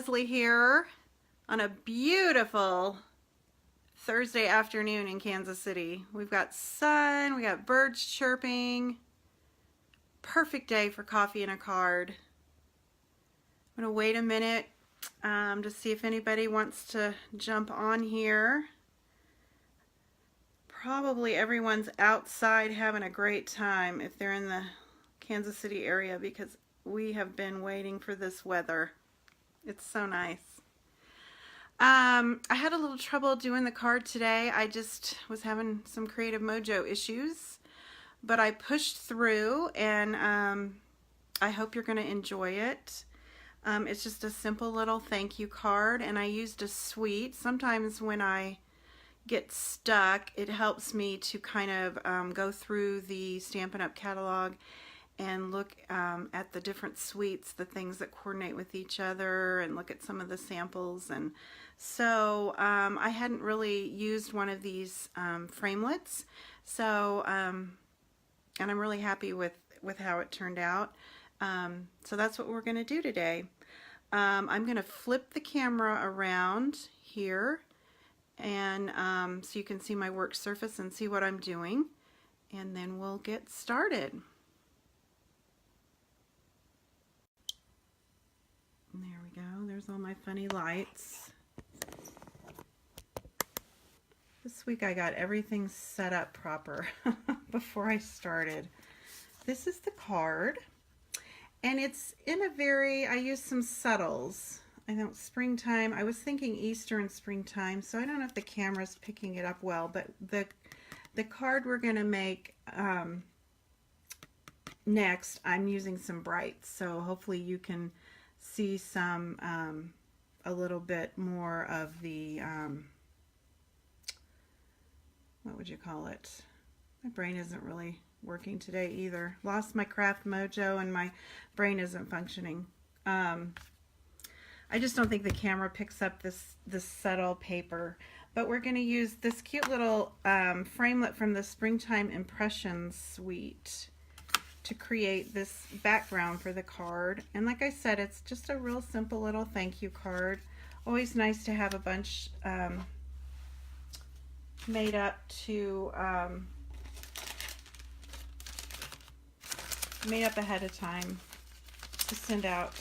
Leslie here on a beautiful Thursday afternoon in Kansas City. We've got sun, we got birds chirping. Perfect day for coffee and a card. I'm gonna wait a minute to see if anybody wants to jump on here. Probably everyone's outside having a great time if they're in the Kansas City area, because we have been waiting for this weather. It's so nice. I had a little trouble doing the card today. I just was having some creative mojo issues, but I pushed through, and I hope you're going to enjoy it. It's just a simple little thank you card, and I used a suite. Sometimes when I get stuck, it helps me to kind of go through the Stampin' Up! Catalog and look at the different suites, the things that coordinate with each other, and look at some of the samples. And so I hadn't really used one of these framelits, so and I'm really happy with how it turned out. So that's what we're going to do today. I'm going to flip the camera around here, and so you can see my work surface and see what I'm doing, and then we'll get started. And there we go. There's all my funny lights. This week I got everything set up proper before I started. This is the card, and it's in a very, I used some subtles. I know springtime, I was thinking Easter and springtime, so I don't know if the camera's picking it up well, but the card we're going to make next, I'm using some brights, so hopefully you can see some, a little bit more of the, what would you call it? My brain isn't really working today either. Lost my craft mojo and my brain isn't functioning. I just don't think the camera picks up this subtle paper, but we're going to use this cute little framelit from the Springtime Impressions suite to create this background for the card. And like I said, it's just a real simple little thank you card. Always nice to have a bunch made up to made up ahead of time to send out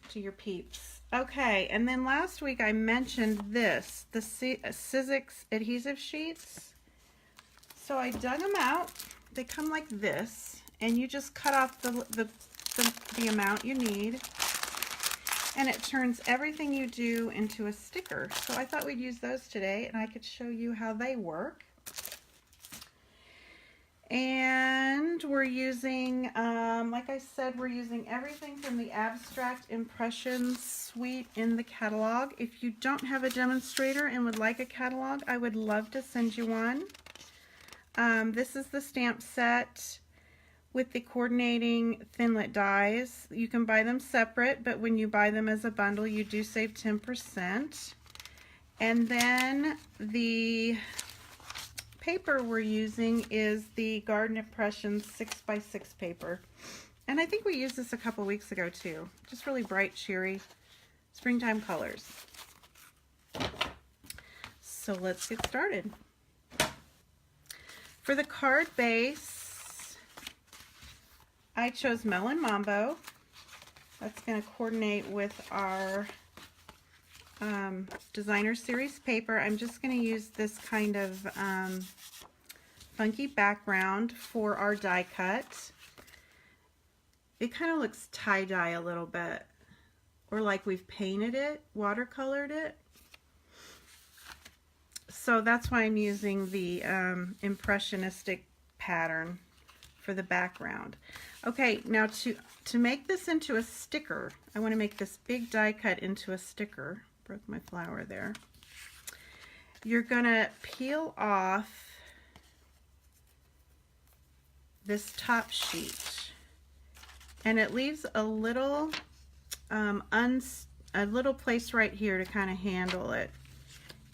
to your peeps. Okay, and then last week I mentioned this, the Sizzix adhesive sheets. So I dug them out. They come like this, and you just cut off the amount you need, and it turns everything you do into a sticker. So I thought we'd use those today, and I could show you how they work. And we're using, like I said, we're using everything from the Abstract Impressions suite in the catalog. If you don't have a demonstrator and would like a catalog, I would love to send you one. This is the stamp set with the coordinating Thinlit dies. You can buy them separate, but when you buy them as a bundle, you do save 10%. And then the paper we're using is the Garden Impressions 6x6 paper. And I think we used this a couple weeks ago too. Just really bright, cheery, springtime colors. So let's get started. For the card base, I chose Melon Mambo. That's going to coordinate with our designer series paper. I'm just going to use this kind of funky background for our die cut. It kind of looks tie-dye a little bit, or like we've painted it, watercolored it. So that's why I'm using the impressionistic pattern for the background. Okay, now to make this into a sticker, I want to make this big die cut into a sticker. Broke my flower there. You're gonna peel off this top sheet, and it leaves a little place right here to kind of handle it.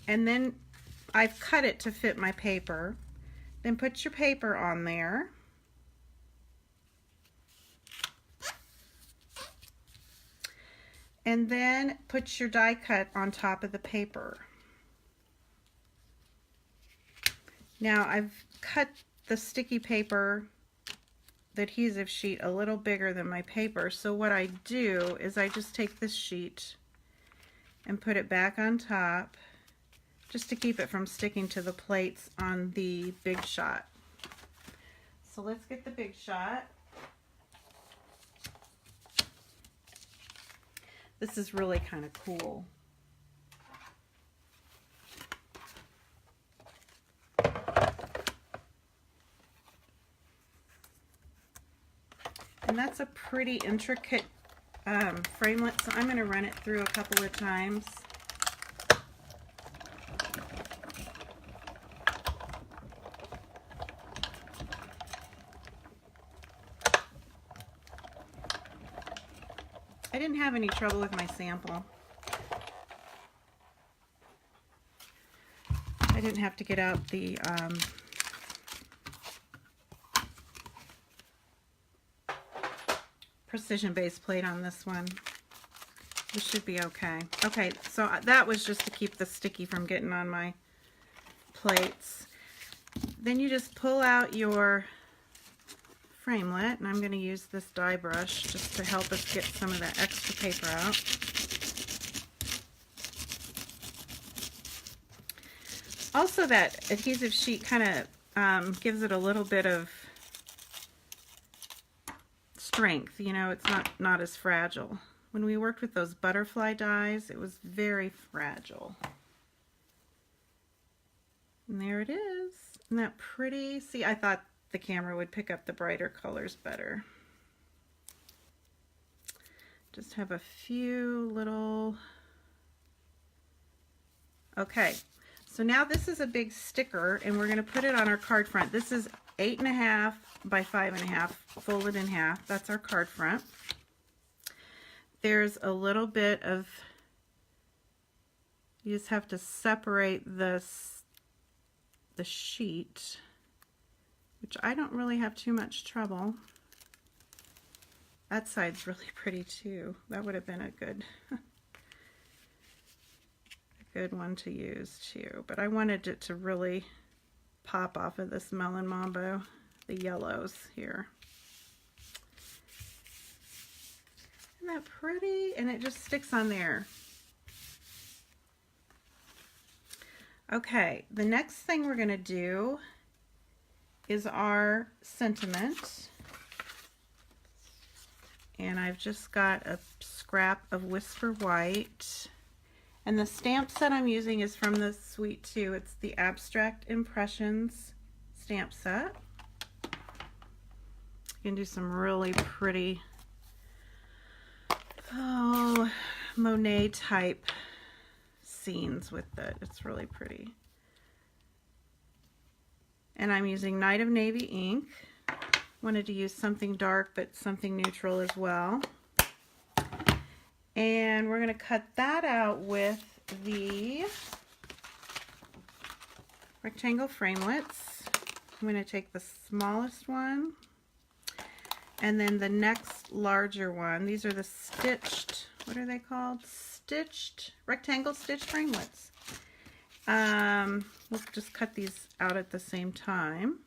And then I've cut it to fit my paper. Then put your paper on there. And then put your die cut on top of the paper. Now I've cut the sticky paper, the adhesive sheet, a little bigger than my paper. So what I do is I just take this sheet and put it back on top just to keep it from sticking to the plates on the Big Shot. So let's get the Big Shot. This is really kind of cool. And that's a pretty intricate framelit, so I'm going to run it through a couple of times. I didn't have any trouble with my sample. I didn't have to get out the precision base plate on this one. This should be okay. Okay, so that was just to keep the sticky from getting on my plates. Then you just pull out your framelit, and I'm going to use this die brush just to help us get some of that extra paper out. Also, that adhesive sheet kind of gives it a little bit of strength. You know, it's not as fragile. When we worked with those butterfly dies, it was very fragile. And there it is. Isn't that pretty? See, I thought the camera would pick up the brighter colors better. Just have a few little... Okay, so now this is a big sticker, and we're going to put it on our card front. This is 8.5 by 5.5, folded in half. That's our card front. There's a little bit of... You just have to separate the sheet, which I don't really have too much trouble. That side's really pretty too. That would have been a good one to use too. But I wanted it to really pop off of this Melon Mambo, the yellows here. Isn't that pretty? And it just sticks on there. Okay, the next thing we're going to do is our sentiment. And I've just got a scrap of Whisper White. And the stamp set I'm using is from the Suite 2. It's the Abstract Impressions stamp set. You can do some really pretty, Monet type scenes with it. It's really pretty. And I'm using Night of Navy ink. Wanted to use something dark but something neutral as well. And we're going to cut that out with the rectangle framelits. I'm going to take the smallest one and then the next larger one. These are the stitched, what are they called? Rectangle stitch framelits. We'll just cut these out at the same time.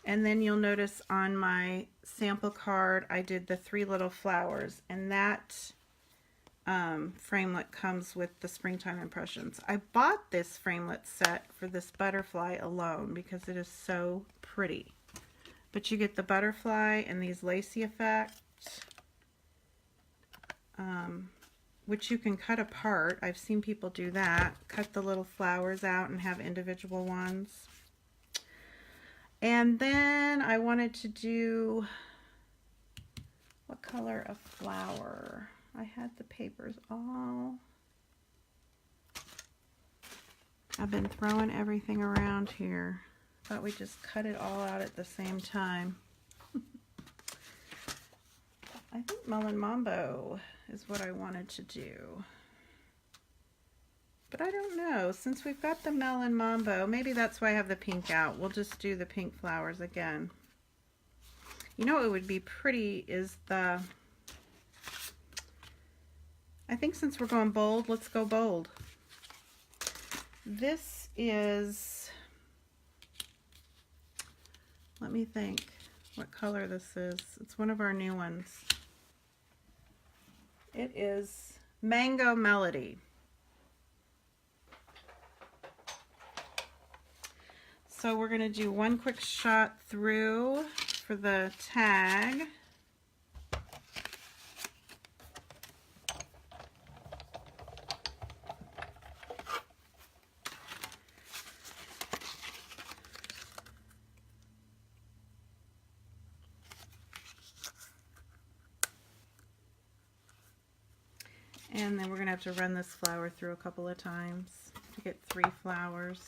And then you'll notice on my sample card I did the 3 little flowers, and that framelit comes with the Springtime Impressions. I bought this framelit set for this butterfly alone because it is so pretty. But you get the butterfly and these lacy effects, which you can cut apart. I've seen people do that. Cut the little flowers out and have individual ones. And then I wanted to do, what color of flower? I had the papers all. I've been throwing everything around here. Thought we'd just cut it all out at the same time. I think Melon Mambo is what I wanted to do. But I don't know. Since we've got the Melon Mambo, maybe that's why I have the pink out. We'll just do the pink flowers again. You know what would be pretty is the I think since we're going bold, let's go bold. This is, let me think what color this is. It's one of our new ones. It is Mango Melody. So we're going to do one quick shot through for the tag. And then we're going to have to run this flower through a couple of times to get 3 flowers.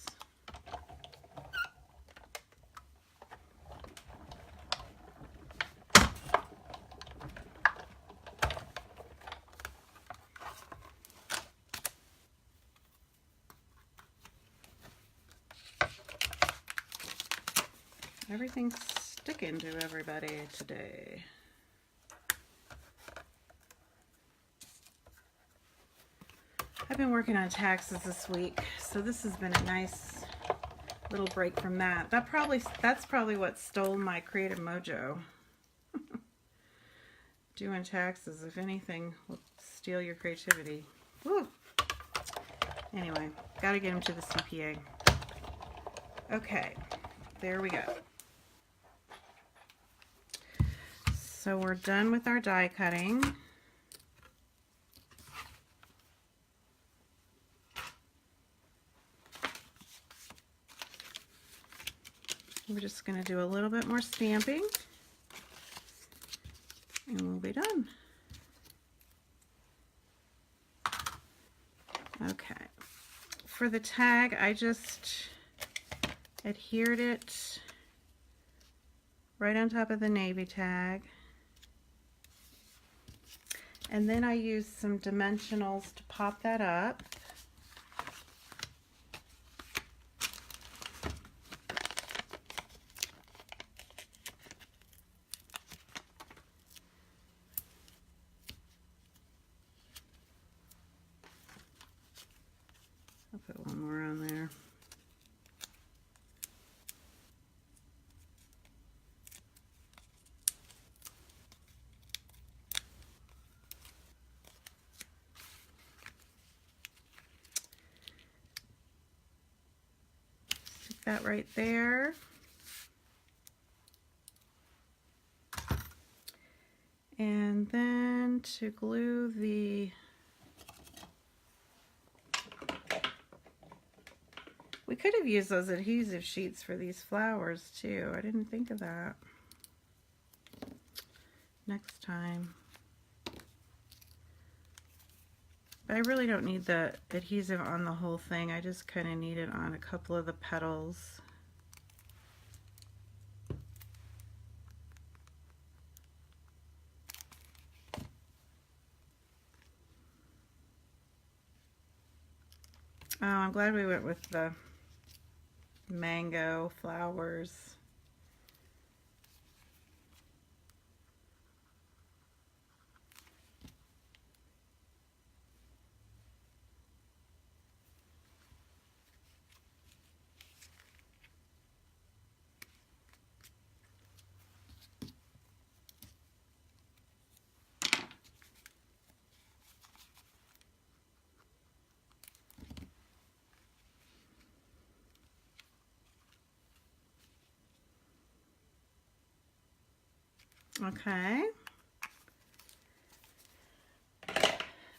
Everything's sticking to everybody today. I've been working on taxes this week, so this has been a nice little break from that. That's probably what stole my creative mojo. Doing taxes, if anything, will steal your creativity. Woo. Anyway, gotta get them to the CPA. Okay, there we go. So we're done with our die cutting. We're just going to do a little bit more stamping and we'll be done. Okay. For the tag, I just adhered it right on top of the navy tag. And then I used some dimensionals to pop that up. I'll put one more on there. Stick that right there. And then to glue the, we could have used those adhesive sheets for these flowers too. I didn't think of that. Next time. But I really don't need the adhesive on the whole thing. I just kind of need it on a couple of the petals. Oh, I'm glad we went with the mango flowers. Okay.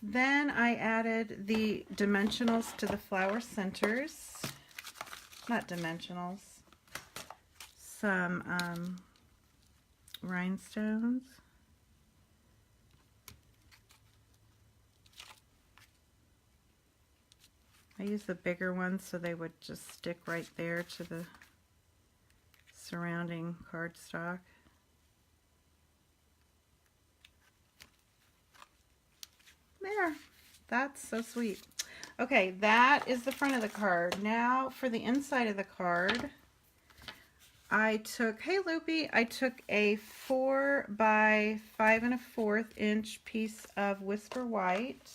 Then I added the dimensionals to the flower centers. Not dimensionals. Some rhinestones. I used the bigger ones so they would just stick right there to the surrounding cardstock. There, that's so sweet. Okay, that is the front of the card. Now for the inside of the card, I took, hey Loopy, I took a 4 by 5 1/4 inch piece of Whisper White.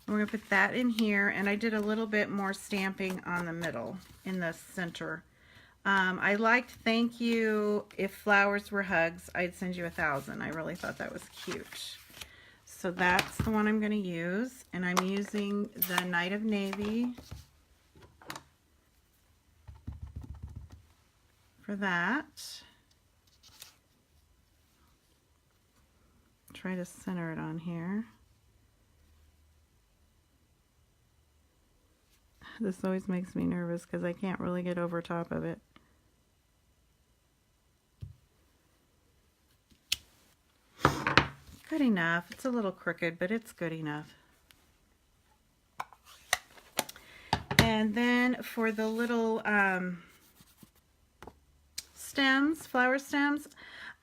And we're going to put that in here, and I did a little bit more stamping on the middle, in the center. I liked thank you, if flowers were hugs, I'd send you 1,000. I really thought that was cute. So that's the one I'm going to use, and I'm using the Night of Navy for that. Try to center it on here. This always makes me nervous because I can't really get over top of it. Good enough. It's a little crooked, but it's good enough. And then for the little stems, flower stems,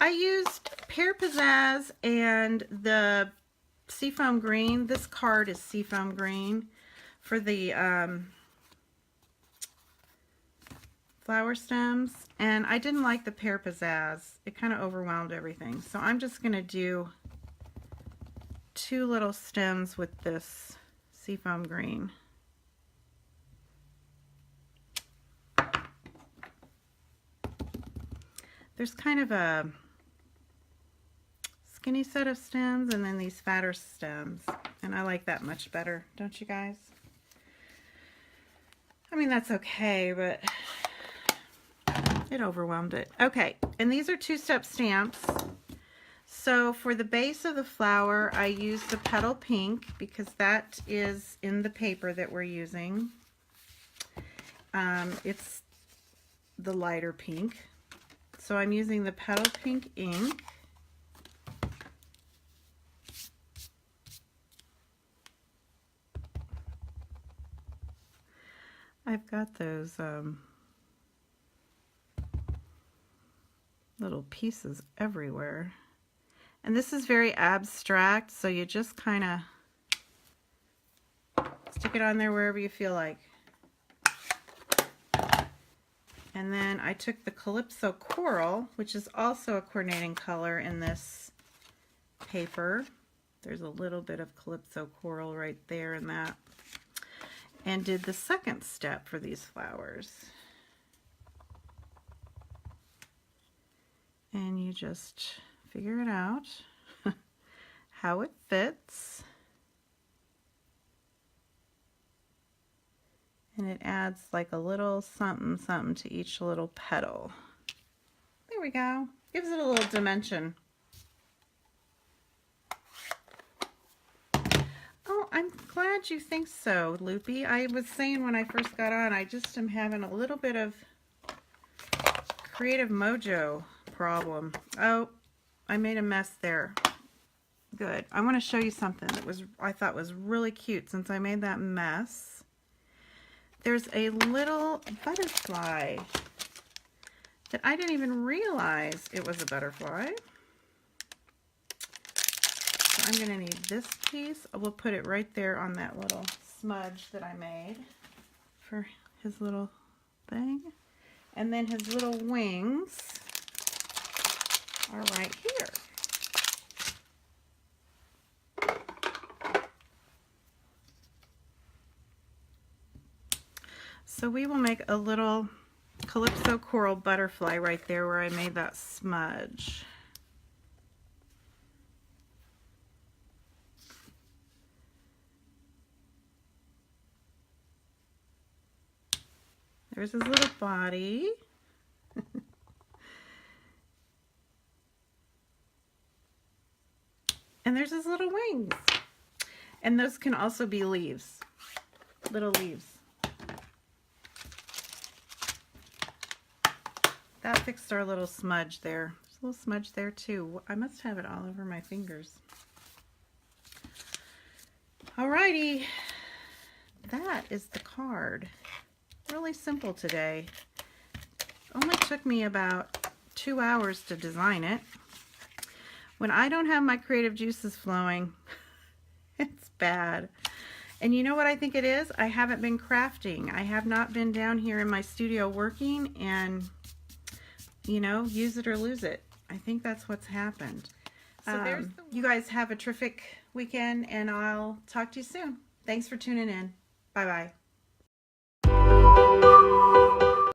I used Pear Pizzazz and the Seafoam Green. This card is Seafoam Green for the flower stems. And I didn't like the Pear Pizzazz. It kind of overwhelmed everything. So I'm just going to do 2 little stems with this Seafoam Green. There's kind of a skinny set of stems and then these fatter stems, and I like that much better, don't you guys? I mean, that's okay, but it overwhelmed it. Okay, and these are 2-step stamps. So for the base of the flower, I used the Petal Pink because that is in the paper that we're using. It's the lighter pink. So I'm using the Petal Pink ink. I've got those little pieces everywhere. And this is very abstract, so you just kind of stick it on there wherever you feel like. And then I took the Calypso Coral, which is also a coordinating color in this paper. There's a little bit of Calypso Coral right there in that. And did the second step for these flowers. And you just figure it out how it fits. And it adds like a little something something to each little petal. There we go. Gives it a little dimension. Oh, I'm glad you think so, Loopy. I was saying when I first got on, I just am having a little bit of creative mojo problem. Oh, I made a mess there. Good. I want to show you something that I thought was really cute since I made that mess. There's a little butterfly that I didn't even realize it was a butterfly. So I'm going to need this piece. We'll put it right there on that little smudge that I made for his little thing. And then his little wings are right here. So we will make a little Calypso Coral butterfly right there where I made that smudge. There's his little body. And there's his little wings. And those can also be leaves, little leaves. That fixed our little smudge there. There's a little smudge there too. I must have it all over my fingers. Alrighty, that is the card. Really simple today. Only took me about 2 hours to design it. When I don't have my creative juices flowing, it's bad. And you know what I think it is? I haven't been crafting. I have not been down here in my studio working, and you know, use it or lose it. I think that's what's happened. So there's you guys have a terrific weekend, and I'll talk to you soon. Thanks for tuning in. Bye-bye.